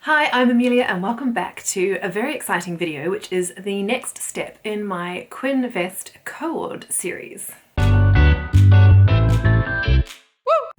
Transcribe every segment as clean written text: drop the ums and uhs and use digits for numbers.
Hi, I'm Amelia and welcome back to a very exciting video, which is the next step in my Quinn Vest Co-ord series.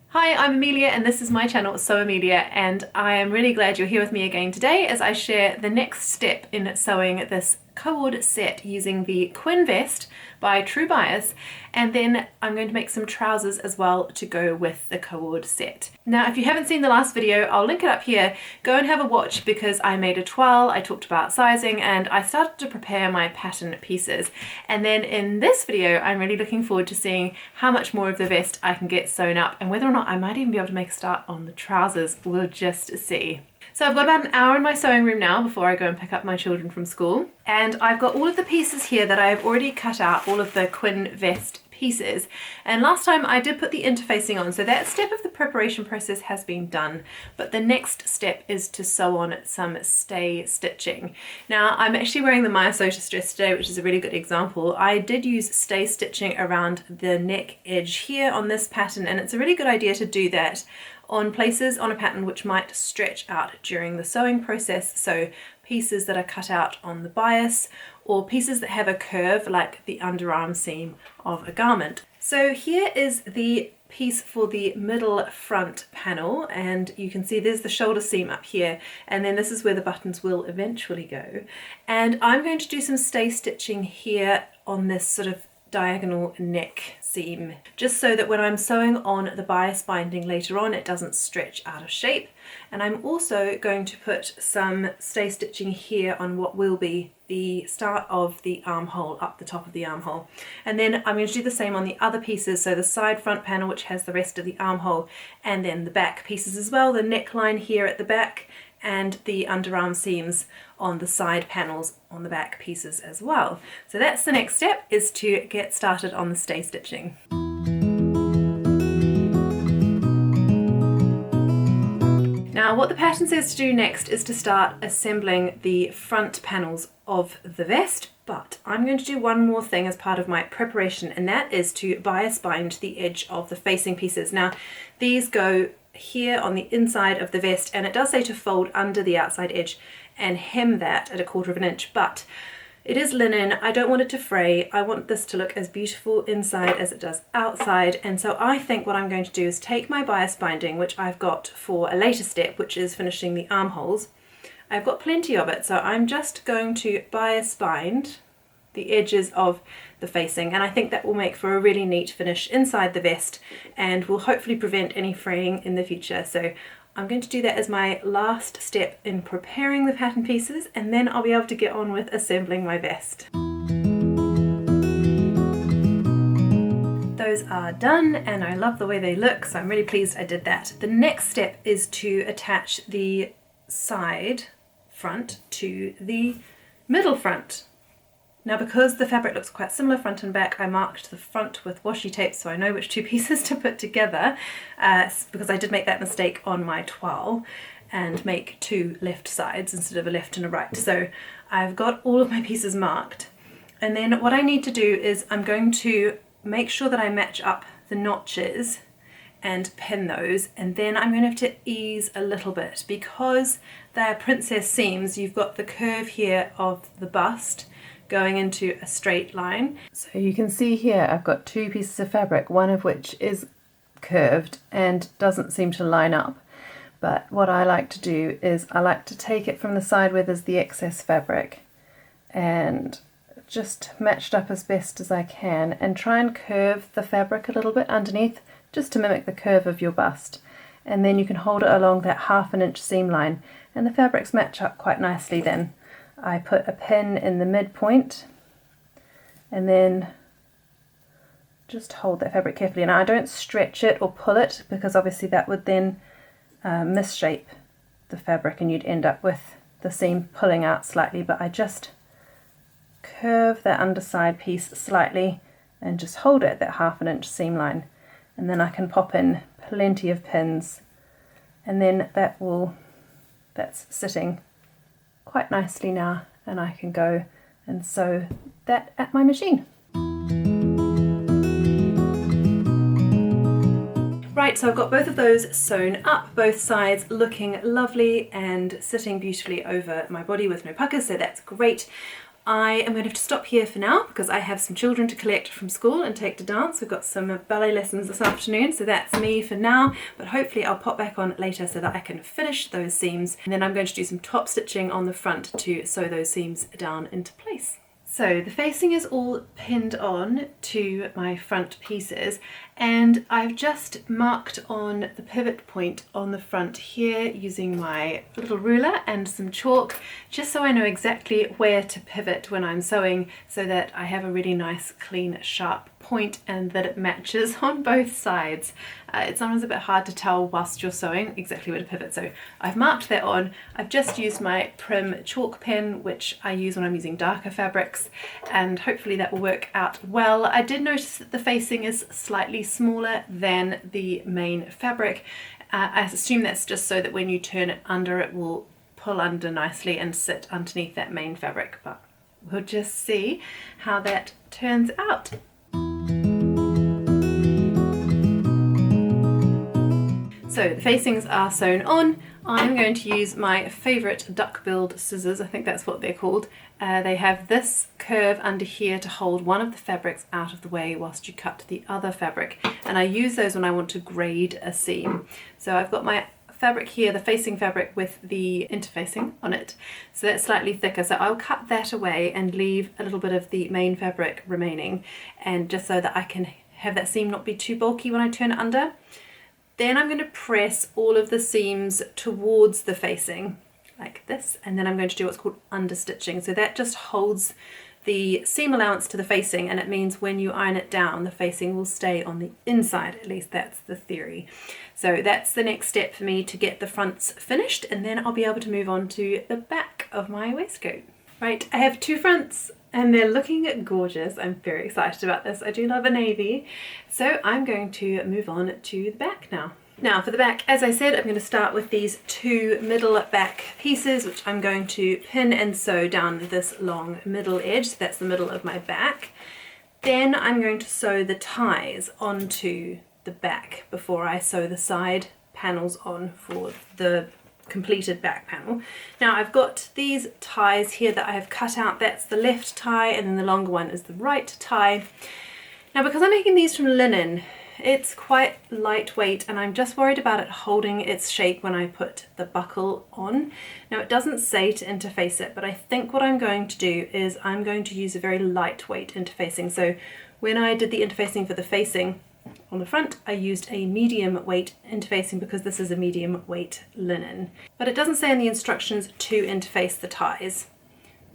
Hi, I'm Amelia and this is my channel, So Amelia, and I am really glad you're here with me again today as I share the next step in sewing this Co-ord set using the Quinn Vest by True Bias, and then I'm going to make some trousers as well to go with the Co-ord set. Now, if you haven't seen the last video, I'll link it up here. Go and have a watch because I made a toile, I talked about sizing, and I started to prepare my pattern pieces. And then in this video, I'm really looking forward to seeing how much more of the vest I can get sewn up and whether or not I might even be able to make a start on the trousers. We'll just see. So I've got about an hour in my sewing room now before I go and pick up my children from school. And I've got all of the pieces here that I've already cut out, all of the Quinn Vest pieces. And last time I did put the interfacing on, so that step of the preparation process has been done. But the next step is to sew on some stay stitching. Now, I'm actually wearing the Maya Sotis dress today, which is a really good example. I did use stay stitching around the neck edge here on this pattern, and it's a really good idea to do that on places on a pattern which might stretch out during the sewing process, so pieces that are cut out on the bias or pieces that have a curve like the underarm seam of a garment. So here is the piece for the middle front panel, and you can see there's the shoulder seam up here, and then this is where the buttons will eventually go. And I'm going to do some stay stitching here on this sort of diagonal neck seam, just so that when I'm sewing on the bias binding later on it doesn't stretch out of shape. And I'm also going to put some stay stitching here on what will be the start of the armhole, up the top of the armhole. And then I'm going to do the same on the other pieces, so the side front panel which has the rest of the armhole, and then the back pieces as well, the neckline here at the back and the underarm seams on the side panels on the back pieces as well. So that's the next step, is to get started on the stay stitching. Now, what the pattern says to do next is to start assembling the front panels of the vest, but I'm going to do one more thing as part of my preparation, and that is to bias bind the edge of the facing pieces. Now, these go here on the inside of the vest, and it does say to fold under the outside edge and hem that at 1/4 of an inch, but it is linen. I don't want it to fray. I want this to look as beautiful inside as it does outside, and so I think what I'm going to do is take my bias binding, which I've got for a later step, which is finishing the armholes. I've got plenty of it, so I'm just going to bias bind the edges of the facing, and I think that will make for a really neat finish inside the vest and will hopefully prevent any fraying in the future. So I'm going to do that as my last step in preparing the pattern pieces, and then I'll be able to get on with assembling my vest. Those are done and I love the way they look, so I'm really pleased I did that. The next step is to attach the side front to the middle front. Now, because the fabric looks quite similar front and back, I marked the front with washi tape so I know which two pieces to put together, because I did make that mistake on my toile and make two left sides instead of a left and a right. So I've got all of my pieces marked, and then what I need to do is I'm going to make sure that I match up the notches and pin those, and then I'm going to have to ease a little bit because they're princess seams. You've got the curve here of the bust going into a straight line. So you can see here I've got two pieces of fabric, one of which is curved and doesn't seem to line up. But what I like to do is I like to take it from the side where there's the excess fabric and just match it up as best as I can and try and curve the fabric a little bit underneath just to mimic the curve of your bust. And then you can hold it along that 1/2 inch seam line and the fabrics match up quite nicely then. I put a pin in the midpoint and then just hold that fabric carefully. Now, I don't stretch it or pull it because obviously that would then misshape the fabric and you'd end up with the seam pulling out slightly, but I just curve that underside piece slightly and just hold it at that 1/2 inch seam line, and then I can pop in plenty of pins, and then that's sitting quite nicely now, and I can go and sew that at my machine. Right, so I've got both of those sewn up, both sides looking lovely and sitting beautifully over my body with no puckers, so that's great. I am going to have to stop here for now because I have some children to collect from school and take to dance. We've got some ballet lessons this afternoon, so that's me for now, but hopefully I'll pop back on later so that I can finish those seams, and then I'm going to do some top stitching on the front to sew those seams down into place. So the facing is all pinned on to my front pieces, and I've just marked on the pivot point on the front here using my little ruler and some chalk, just so I know exactly where to pivot when I'm sewing, so that I have a really nice clean sharp point and that it matches on both sides. It's sometimes a bit hard to tell whilst you're sewing exactly where to pivot, so I've marked that on. I've just used my Prim chalk pen, which I use when I'm using darker fabrics, and hopefully that will work out well. I did notice that the facing is slightly smaller than the main fabric. I assume that's just so that when you turn it under, it will pull under nicely and sit underneath that main fabric, but we'll just see how that turns out. So the facings are sewn on. I'm going to use my favourite duck-billed scissors, I think that's what they're called. They have this curve under here to hold one of the fabrics out of the way whilst you cut the other fabric, and I use those when I want to grade a seam. So I've got my fabric here, the facing fabric with the interfacing on it, so that's slightly thicker, so I'll cut that away and leave a little bit of the main fabric remaining, and just so that I can have that seam not be too bulky when I turn it under. Then I'm going to press all of the seams towards the facing like this, and then I'm going to do what's called understitching. So that just holds the seam allowance to the facing, and it means when you iron it down, the facing will stay on the inside. At least that's the theory. So that's the next step for me to get the fronts finished, and then I'll be able to move on to the back of my waistcoat. Right, I have two fronts and they're looking gorgeous. I'm very excited about this. I do love a navy. So I'm going to move on to the back now. Now for the back, as I said, I'm going to start with these two middle back pieces, which I'm going to pin and sew down this long middle edge. So that's the middle of my back. Then I'm going to sew the ties onto the back before I sew the side panels on for the completed back panel. Now I've got these ties here that I have cut out. That's the left tie, and then the longer one is the right tie. Now because I'm making these from linen, it's quite lightweight, and I'm just worried about it holding its shape when I put the buckle on. Now it doesn't say to interface it, but I think what I'm going to do is I'm going to use a very lightweight interfacing. So when I did the interfacing for the facing on the front, I used a medium weight interfacing because this is a medium weight linen. But it doesn't say in the instructions to interface the ties,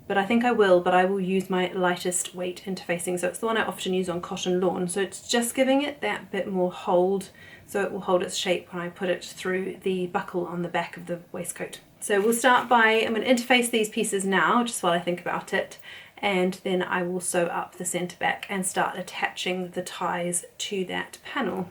but I think I will, but I will use my lightest weight interfacing. So it's the one I often use on cotton lawn. So it's just giving it that bit more hold, so it will hold its shape when I put it through the buckle on the back of the waistcoat. So we'll start by, I'm going to interface these pieces now, just while I think about it, and then I will sew up the centre back and start attaching the ties to that panel.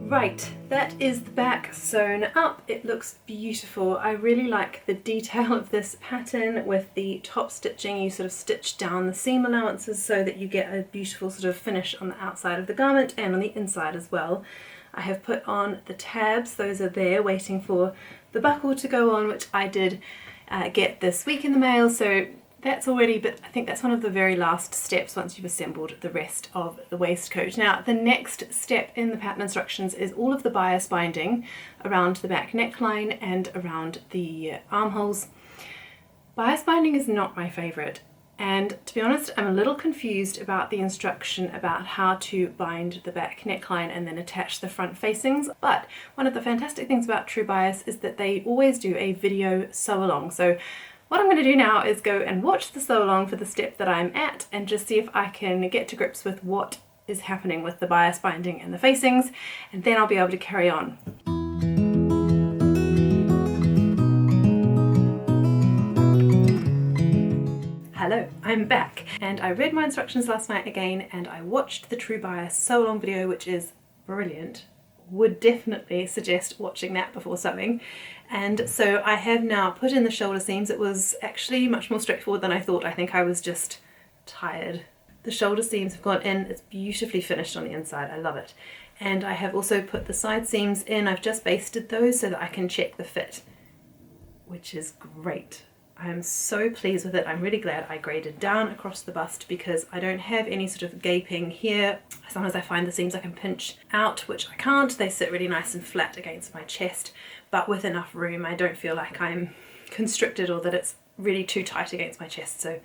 Right, that is the back sewn up. It looks beautiful. I really like the detail of this pattern with the top stitching. You sort of stitch down the seam allowances so that you get a beautiful sort of finish on the outside of the garment and on the inside as well. I have put on the tabs. Those are there waiting for the buckle to go on, which I did get this week in the mail, so that's already, but I think that's one of the very last steps once you've assembled the rest of the waistcoat. Now the next step in the pattern instructions is all of the bias binding around the back neckline and around the armholes. Bias binding is not my favourite, and to be honest I'm a little confused about the instruction about how to bind the back neckline and then attach the front facings. But one of the fantastic things about True Bias is that they always do a video sew along. So what I'm going to do now is go and watch the sew along for the step that I'm at and just see if I can get to grips with what is happening with the bias binding and the facings, and then I'll be able to carry on. Hello, I'm back, and I read my instructions last night again and I watched the True Bias sew along video, which is brilliant. would definitely suggest watching that before sewing. And so I have now put in the shoulder seams. It was actually much more straightforward than I thought. I think I was just tired. The shoulder seams have gone in. It's beautifully finished on the inside. I love it. And I have also put the side seams in. I've just basted those so that I can check the fit, which is great. I am so pleased with it. I'm really glad I graded down across the bust because I don't have any sort of gaping here. Sometimes I find the seams I can pinch out, which I can't. They sit really nice and flat against my chest, but with enough room I don't feel like I'm constricted or that it's really too tight against my chest. So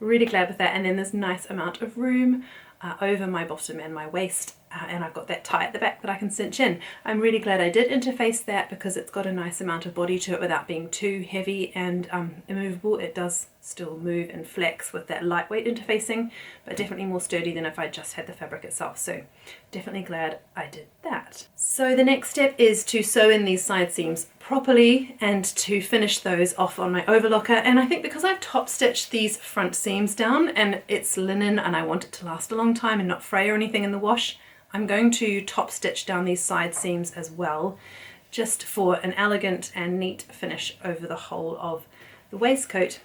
really glad with that. And then there's a nice amount of room over my bottom and my waist, and I've got that tie at the back that I can cinch in. I'm really glad I did interface that because it's got a nice amount of body to it without being too heavy and immovable. It does still move and flex with that lightweight interfacing, but definitely more sturdy than if I just had the fabric itself. So definitely glad I did that. So the next step is to sew in these side seams properly and to finish those off on my overlocker. And I think because I've top stitched these front seams down and it's linen and I want it to last a long time and not fray or anything in the wash, I'm going to top stitch down these side seams as well, just for an elegant and neat finish over the whole of the waistcoat.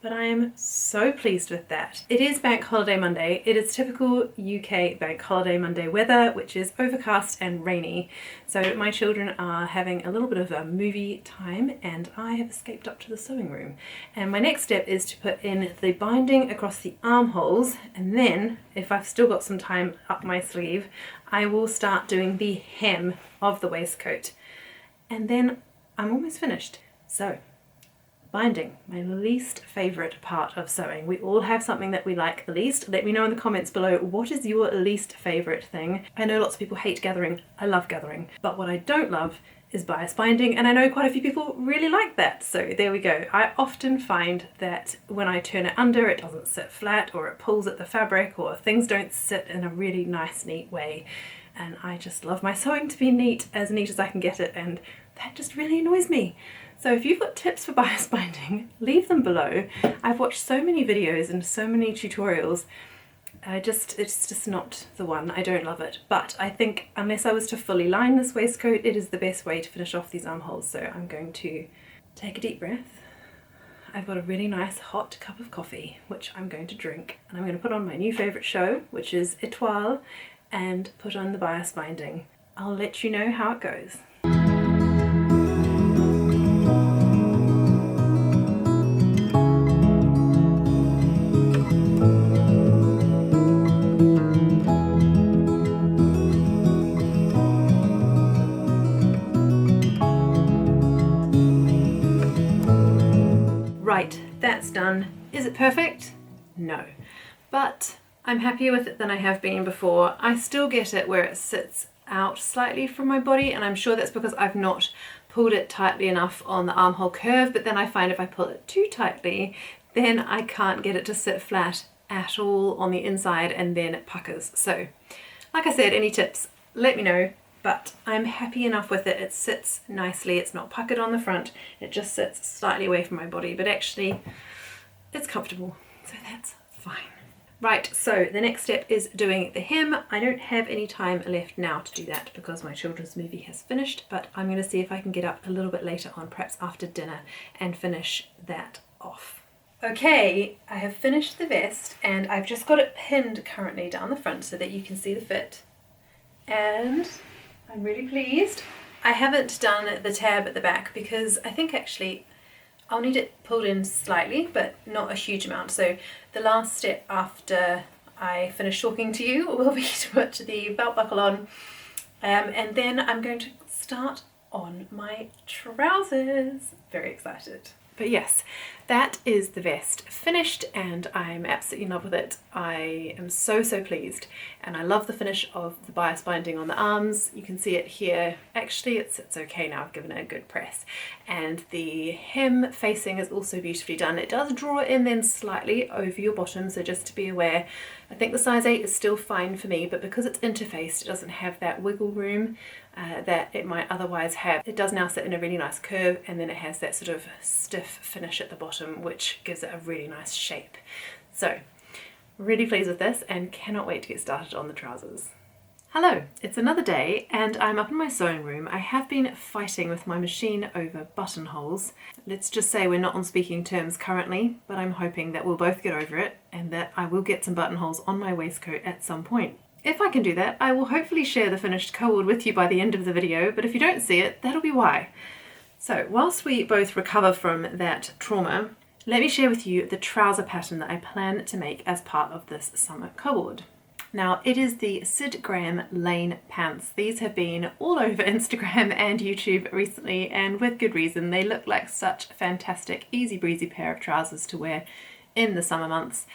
But I am so pleased with that. It is Bank Holiday Monday. It is typical UK Bank Holiday Monday weather, which is overcast and rainy. So my children are having a little bit of a movie time and I have escaped up to the sewing room. And my next step is to put in the binding across the armholes, and then if I've still got some time up my sleeve, I will start doing the hem of the waistcoat. And then I'm almost finished. So binding, my least favourite part of sewing. We all have something that we like the least. Let me know in the comments below, what is your least favourite thing? I know lots of people hate gathering. I love gathering. But what I don't love is bias binding, and I know quite a few people really like that. So there we go. I often find that when I turn it under, it doesn't sit flat, or it pulls at the fabric, or things don't sit in a really nice, neat way. And I just love my sewing to be neat as I can get it, and that just really annoys me. So if you've got tips for bias binding, leave them below. I've watched so many videos and so many tutorials. It's just not the one. I don't love it. But I think unless I was to fully line this waistcoat, it is the best way to finish off these armholes. So I'm going to take a deep breath. I've got a really nice hot cup of coffee, which I'm going to drink. And I'm going to put on my new favourite show, which is Etoile, and put on the bias binding. I'll let you know how it goes. Right, that's done. Is it perfect? No. But I'm happier with it than I have been before. I still get it where it sits out slightly from my body, and I'm sure that's because I've not pulled it tightly enough on the armhole curve, but then I find if I pull it too tightly, then I can't get it to sit flat at all on the inside, and then it puckers. So, like I said, any tips, let me know. But I'm happy enough with it. It sits nicely. It's not puckered on the front. It just sits slightly away from my body, but actually it's comfortable. So that's fine. Right, so the next step is doing the hem. I don't have any time left now to do that because my children's movie has finished, but I'm going to see if I can get up a little bit later on, perhaps after dinner, and finish that off. Okay, I have finished the vest and I've just got it pinned currently down the front so that you can see the fit. And I'm really pleased. I haven't done the tab at the back because I think actually I'll need it pulled in slightly, but not a huge amount. So the last step after I finish talking to you will be to put the belt buckle on, and then I'm going to start on my trousers. Very excited. But yes, that is the vest finished and I'm absolutely in love with it. I am so pleased, and I love the finish of the bias binding on the arms. You can see it here. Actually it sits okay now, I've given it a good press. And the hem facing is also beautifully done. It does draw in then slightly over your bottom, so just to be aware. I think the size 8 is still fine for me, but because it's interfaced, it doesn't have that wiggle room that it might otherwise have. It does now sit in a really nice curve, and then it has that sort of stiff finish at the bottom, which gives it a really nice shape. So really pleased with this and cannot wait to get started on the trousers. Hello, it's another day and I'm up in my sewing room. I have been fighting with my machine over buttonholes. Let's just say we're not on speaking terms currently, but I'm hoping that we'll both get over it and that I will get some buttonholes on my waistcoat at some point. If I can do that, I will hopefully share the finished co-ord with you by the end of the video, but if you don't see it, that'll be why. So whilst we both recover from that trauma, let me share with you the trouser pattern that I plan to make as part of this summer co-ord. Now, it is the Sid Graham Lane pants. These have been all over Instagram and YouTube recently, and with good reason. They look like such a fantastic, easy breezy pair of trousers to wear in the summer months.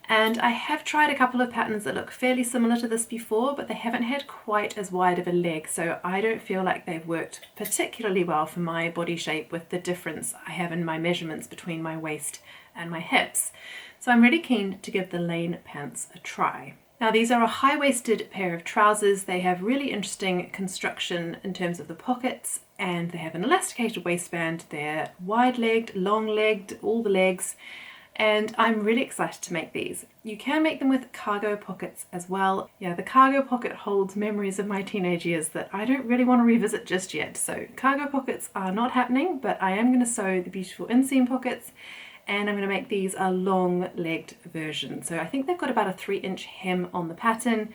And I have tried a couple of patterns that look fairly similar to this before, but they haven't had quite as wide of a leg, so I don't feel like they've worked particularly well for my body shape with the difference I have in my measurements between my waist and my hips. So I'm really keen to give the Lane pants a try. Now, these are a high-waisted pair of trousers. They have really interesting construction in terms of the pockets, and they have an elasticated waistband. They're wide-legged, long-legged, all the legs, and I'm really excited to make these. You can make them with cargo pockets as well. Yeah, the cargo pocket holds memories of my teenage years that I don't really want to revisit just yet. So cargo pockets are not happening, but I am going to sew the beautiful inseam pockets, and I'm going to make these a long-legged version. So I think they've got about a 3-inch hem on the pattern.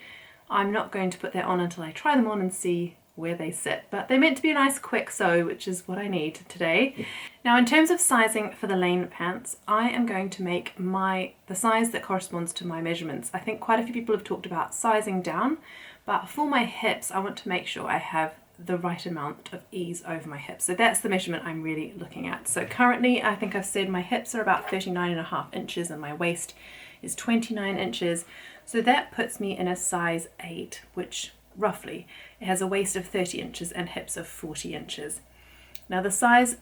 I'm not going to put that on until I try them on and see where they sit, but they're meant to be a nice quick sew, which is what I need today. Now, in terms of sizing for the Lane pants, I am going to make the size that corresponds to my measurements. I think quite a few people have talked about sizing down, but for my hips, I want to make sure I have the right amount of ease over my hips. So that's the measurement I'm really looking at. So currently, I think I've said my hips are about 39.5 inches and my waist is 29 inches. So that puts me in a size 8, which roughly it has a waist of 30 inches and hips of 40 inches. Now, the size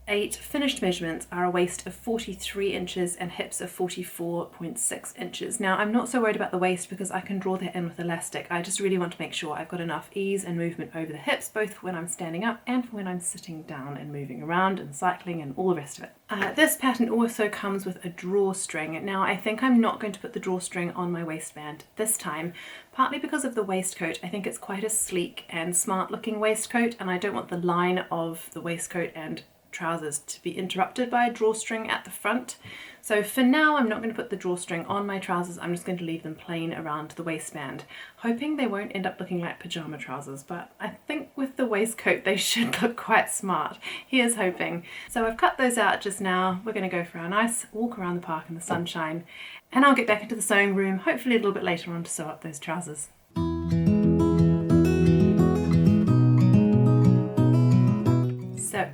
8 finished measurements are a waist of 43 inches and hips of 44.6 inches. Now, I'm not so worried about the waist because I can draw that in with elastic. I just really want to make sure I've got enough ease and movement over the hips, both when I'm standing up and when I'm sitting down and moving around and cycling and all the rest of it. This pattern also comes with a drawstring. Now, I think I'm not going to put the drawstring on my waistband this time, partly because of the waistcoat. I think it's quite a sleek and smart looking waistcoat, and I don't want the line of the waistcoat and trousers to be interrupted by a drawstring at the front. So for now, I'm not going to put the drawstring on my trousers. I'm just going to leave them plain around the waistband, hoping they won't end up looking like pajama trousers, but I think with the waistcoat they should look quite smart. Here's hoping. So I've cut those out just now. We're going to go for our nice walk around the park in the sunshine, and I'll get back into the sewing room hopefully a little bit later on to sew up those trousers. So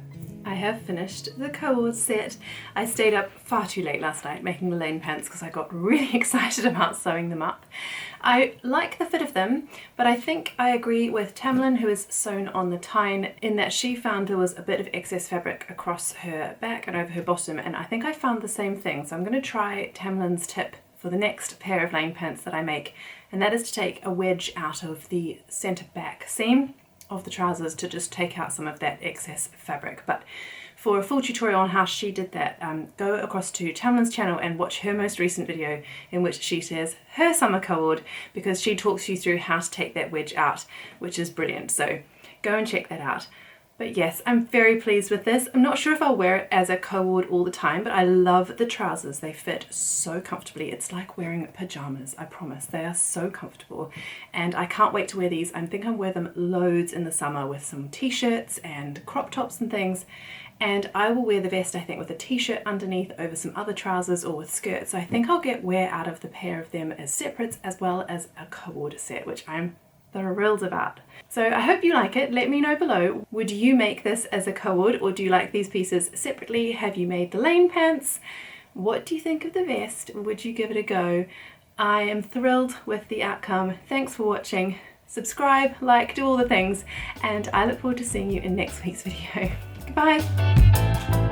I have finished the co-ord set. I stayed up far too late last night making the Lane pants because I got really excited about sewing them up. I like the fit of them, but I think I agree with Tamlyn, who is sewn on the Tyne, in that she found there was a bit of excess fabric across her back and over her bottom, and I think I found the same thing. So I'm going to try Tamlyn's tip for the next pair of Lane pants that I make, and that is to take a wedge out of the centre back seam of the trousers to just take out some of that excess fabric. But for a full tutorial on how she did that, go across to Tamlyn's channel and watch her most recent video in which she shares her summer co-ord, because she talks you through how to take that wedge out, which is brilliant. So go and check that out. But yes, I'm very pleased with this. I'm not sure if I'll wear it as a co-ord all the time, but I love the trousers. They fit so comfortably. It's like wearing pajamas, I promise. They are so comfortable, and I can't wait to wear these. I think I'll wear them loads in the summer with some t-shirts and crop tops and things. And I will wear the vest, I think, with a t-shirt underneath over some other trousers or with skirts. So I think I'll get wear out of the pair of them as separates as well as a co-ord set, which I'm thrilled about. So I hope you like it. Let me know below. Would you make this as a co-ord, or do you like these pieces separately? Have you made the Lane pants? What do you think of the vest? Would you give it a go? I am thrilled with the outcome. Thanks for watching. Subscribe, like, do all the things, and I look forward to seeing you in next week's video. Goodbye.